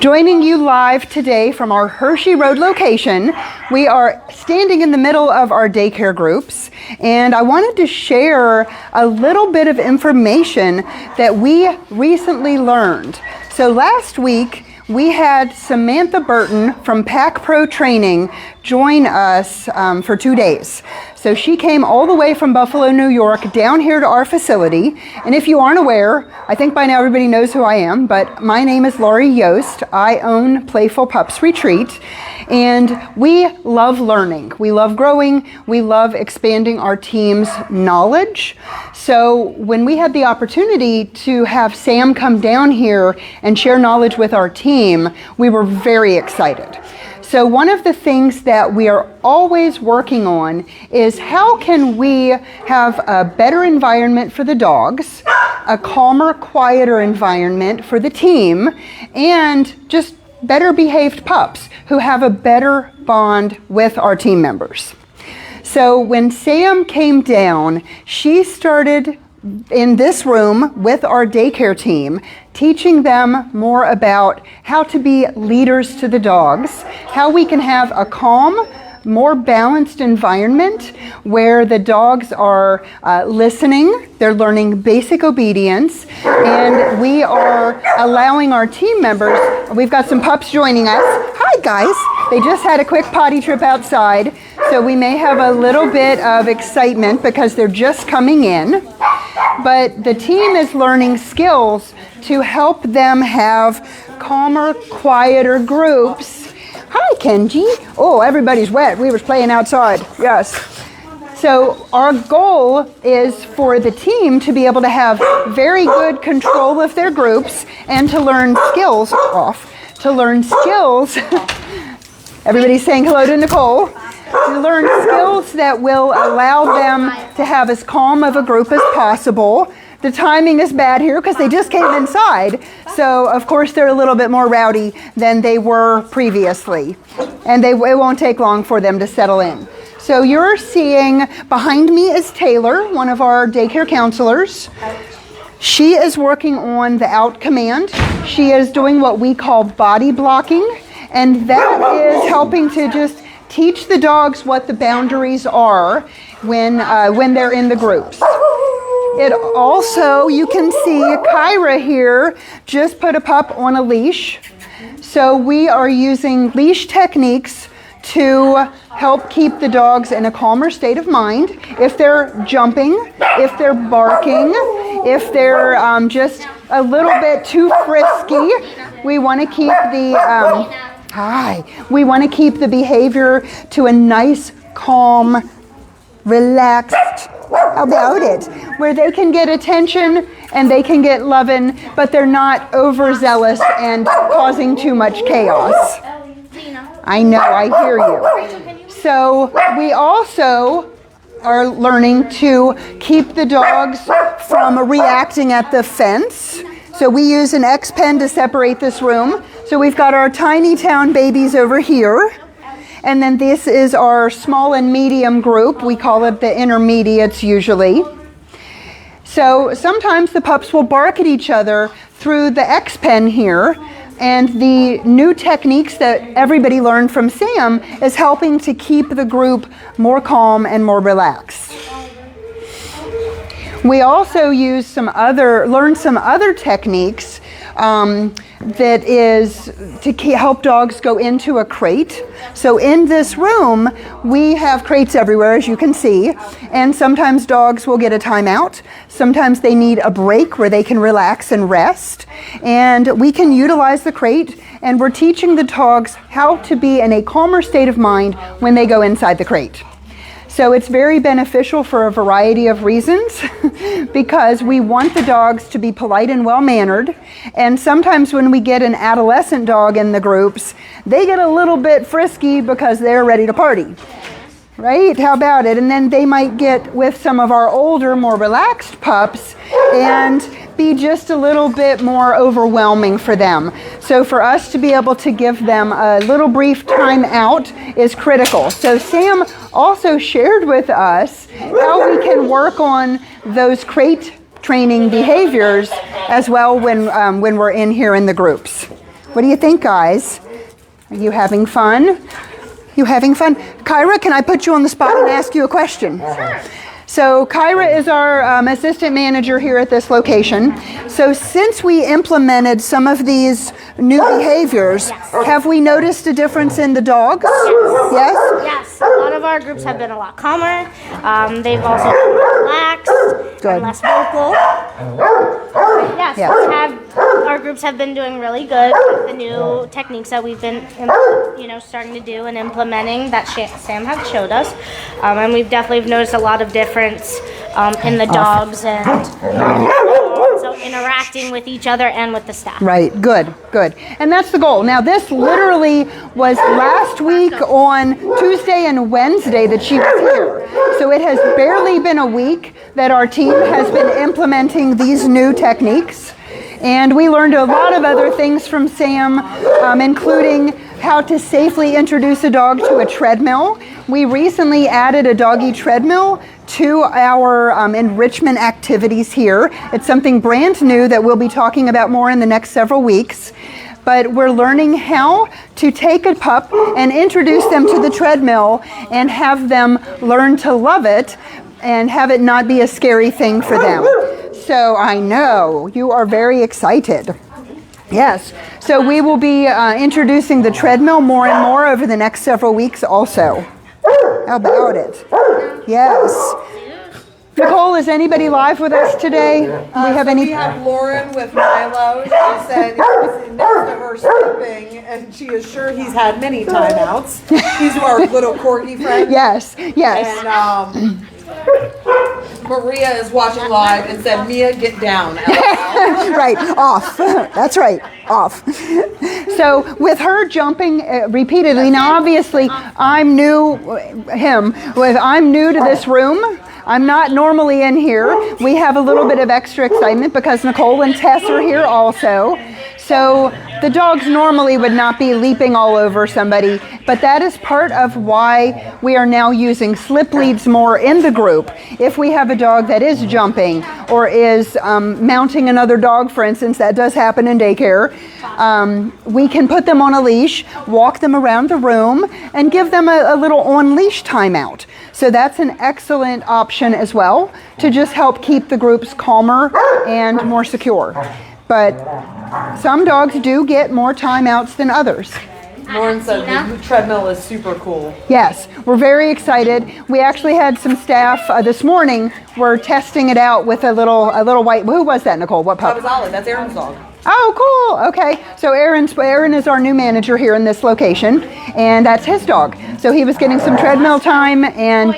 Joining you live today from our Hershey Road location. We are standing in the middle of our daycare groups, and I wanted to share a little bit of information that we recently learned. So last week, we had Samantha Burton from Pack Pro Training join us for 2 days. So she came all the way from Buffalo, New York, down here to our facility. And if you aren't aware, I think by now everybody knows who I am, but my name is Laurie Yost. I own Playful Pups Retreat, and we love learning. We love growing. We love expanding our team's knowledge. So when we had the opportunity to have Sam come down here and share knowledge with our team, we were very excited. So one of the things that we are always working on is how can we have a better environment for the dogs, a calmer, quieter environment for the team, and just better behaved pups who have a better bond with our team members. So when Sam came down, she started in this room with our daycare team, teaching them more about how to be leaders to the dogs, how we can have a calm, more balanced environment where the dogs are listening, they're learning basic obedience, and we are allowing our team members, we've got some pups joining us. Hi guys, they just had a quick potty trip outside, so we may have a little bit of excitement because they're just coming in. But the team is learning skills to help them have calmer, quieter groups. Hi, Kenji. Oh, everybody's wet. We were playing outside. Yes. So our goal is for the team to be able to have very good control of their groups and to learn skills. Everybody's saying hello to Nicole. To learn skills that will allow them to have as calm of a group as possible. The timing is bad here because they just came inside. So, of course, they're a little bit more rowdy than they were previously. And it won't take long for them to settle in. So you're seeing, behind me is Taylor, one of our daycare counselors. She is working on the out command. She is doing what we call body blocking. And that is helping to just teach the dogs what the boundaries are when they're in the groups. It also, you can see Kyra here just put a pup on a leash. So we are using leash techniques to help keep the dogs in a calmer state of mind. If they're jumping, if they're barking, if they're just a little bit too frisky, we want to keep the we want to keep the behavior to a nice, calm, relaxed, how about it? Where they can get attention and they can get loving, but they're not overzealous and causing too much chaos. I know, I hear you. So we also are learning to keep the dogs from reacting at the fence. So we use an X pen to separate this room. So we've got our tiny town babies over here. And then this is our small and medium group. We call it the intermediates usually. So sometimes the pups will bark at each other through the X pen here. And the new techniques that everybody learned from Sam is helping to keep the group more calm and more relaxed. We also learn some other techniques that is to help dogs go into a crate. So in this room, we have crates everywhere, as you can see, and sometimes dogs will get a timeout. Sometimes they need a break where they can relax and rest, and we can utilize the crate, and we're teaching the dogs how to be in a calmer state of mind when they go inside the crate. So it's very beneficial for a variety of reasons because we want the dogs to be polite and well-mannered. And sometimes when we get an adolescent dog in the groups, they get a little bit frisky because they're ready to party. Right? How about it? And then they might get with some of our older, more relaxed pups and be just a little bit more overwhelming for them. So for us to be able to give them a little brief time out is critical. So Sam also shared with us how we can work on those crate training behaviors as well when we're in here in the groups. What do you think, guys? Are you having fun? You having fun? Kyra, can I put you on the spot and ask you a question? Sure. So Kyra is our assistant manager here at this location. So since we implemented some of these new behaviors, have we noticed a difference in the dogs? Yes? Yes. A lot of our groups have been a lot calmer. They've also been more relaxed and less vocal. Yes. Our groups have been doing really good with the new techniques that we've been, starting to do and implementing that Sam had showed us. And we've definitely noticed a lot of difference in the dogs and so interacting with each other and with the staff. Right, good. And that's the goal. Now this literally was last week on Tuesday and Wednesday that she was here. So it has barely been a week that our team has been implementing these new techniques. And we learned a lot of other things from Sam, including how to safely introduce a dog to a treadmill. We recently added a doggy treadmill to our enrichment activities here. It's something brand new that we'll be talking about more in the next several weeks. But we're learning how to take a pup and introduce them to the treadmill and have them learn to love it and have it not be a scary thing for them. So I know you are very excited. Yes, so we will be introducing the treadmill more and more over the next several weeks also. How about it? Yes. Nicole, is anybody live with us today? We have Lauren with Milo. She said he was next to her sleeping, and she is sure he's had many timeouts. He's our little corgi friend. Yes. And Maria is watching live and said, "Mia, get down." Right, off. That's right, off. So with her jumping repeatedly, now obviously I'm new to this room. I'm not normally in here. We have a little bit of extra excitement because Nicole and Tess are here also. So the dogs normally would not be leaping all over somebody, but that is part of why we are now using slip leads more in the group. If we have a dog that is jumping or is mounting another dog, for instance, that does happen in daycare, we can put them on a leash, walk them around the room, and give them a little on-leash timeout. So that's an excellent option as well to just help keep the groups calmer and more secure. But some dogs do get more timeouts than others. Lauren said the treadmill is super cool. Yes, we're very excited. We actually had some staff this morning. We're testing it out with a little white. Who was that, Nicole? What pup? That was Ollie. That's Aaron's dog. Oh, cool. Okay. So Aaron is our new manager here in this location, and that's his dog. So he was getting some treadmill time and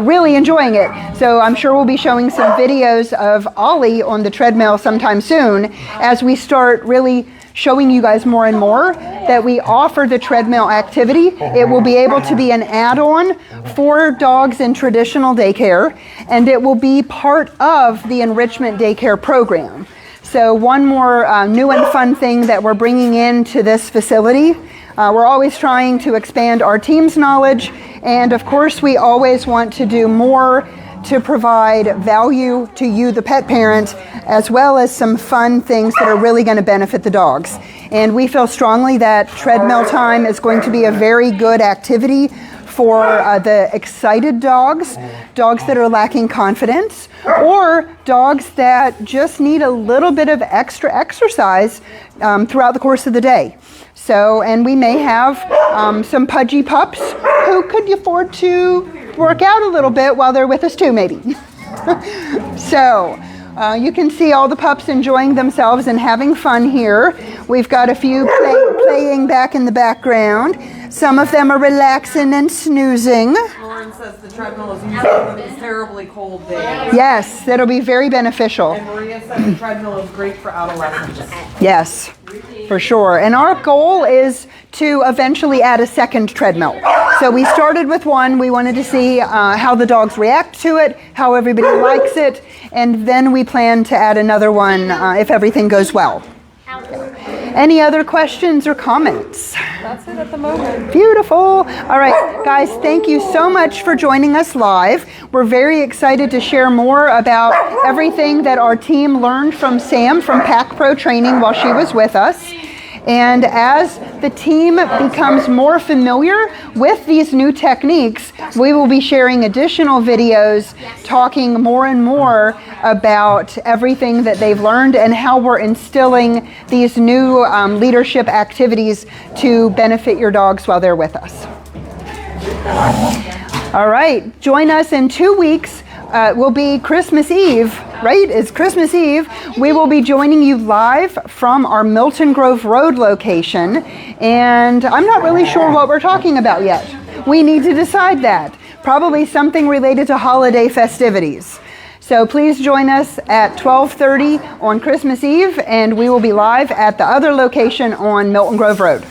really enjoying it. So I'm sure we'll be showing some videos of Ollie on the treadmill sometime soon as we start really showing you guys more and more that we offer the treadmill activity. It will be able to be an add-on for dogs in traditional daycare, and it will be part of the Enrichment Daycare program. So one more new and fun thing that we're bringing into this facility. We're always trying to expand our team's knowledge, and of course we always want to do more to provide value to you, the pet parent, as well as some fun things that are really going to benefit the dogs. And we feel strongly that treadmill time is going to be a very good activity for the excited dogs that are lacking confidence, or dogs that just need a little bit of extra exercise throughout the course of the day. So, and we may have some pudgy pups who could afford to work out a little bit while they're with us too, maybe. So, you can see all the pups enjoying themselves and having fun here. We've got a few playing back in the background. Some of them are relaxing and snoozing. Lauren says the treadmill is useful on these terribly cold days. Yes, that'll be very beneficial. And Maria said the treadmill is great for adolescents. Yes, for sure. And our goal is to eventually add a second treadmill. So we started with one. We wanted to see how the dogs react to it, how everybody likes it, and then we plan to add another one if everything goes well. Any other questions or comments? That's it at the moment. Beautiful. All right, guys, thank you so much for joining us live. We're very excited to share more about everything that our team learned from Sam from Pack Pro training while she was with us. And as the team becomes more familiar with these new techniques, we will be sharing additional videos talking more and more about everything that they've learned and how we're instilling these new leadership activities to benefit your dogs while they're with us. All right, join us in 2 weeks. Will be Christmas Eve, right? It's Christmas Eve. We will be joining you live from our Milton Grove Road location, and I'm not really sure what we're talking about yet. We need to decide that. Probably something related to holiday festivities. So please join us at 12:30 on Christmas Eve, and we will be live at the other location on Milton Grove Road.